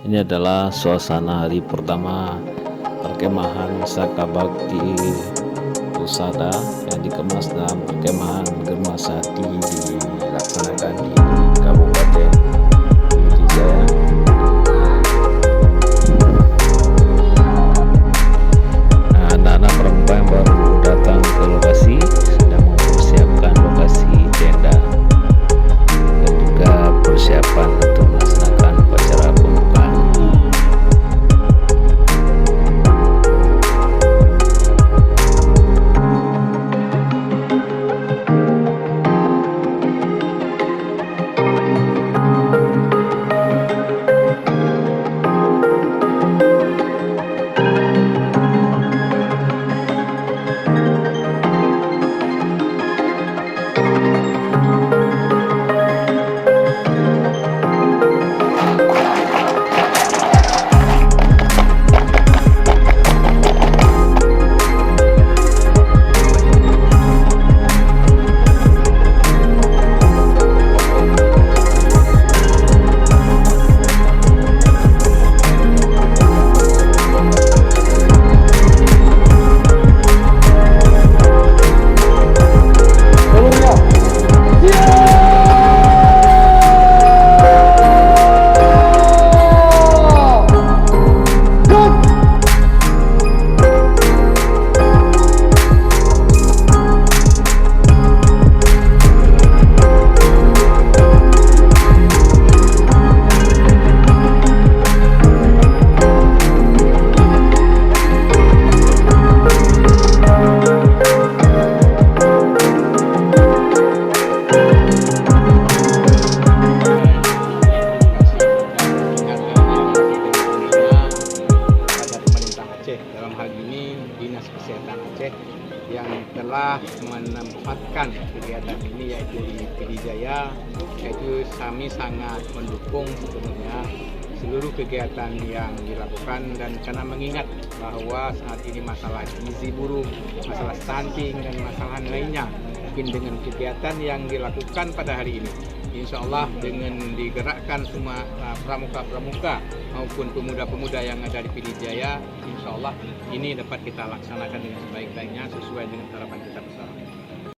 Ini adalah suasana hari pertama perkemahan Saka Bakti Pusada yang dikemas dalam perkemahan Germasati dilaksanakan di Kabupaten Pidijaya. Nah, anak-anak perempuan yang baru datang ke lokasi sedang mempersiapkan lokasi tenda dan juga persiapan untuk melaksanakan upacara pembukaan. Dalam hal ini Dinas Kesehatan Aceh yang telah menempatkan kegiatan ini yaitu di Pidijaya, yaitu kami sangat mendukung sepenuhnya seluruh kegiatan yang dilakukan, dan karena mengingat bahwa saat ini masalah gizi buruk, masalah stunting dan masalah lainnya, mungkin dengan kegiatan yang dilakukan pada hari ini, insya Allah dengan digerakkan semua pramuka-pramuka maupun pemuda-pemuda yang ada di Pidijaya, insya Allah ini dapat kita laksanakan dengan sebaik-baiknya sesuai dengan harapan kita bersama.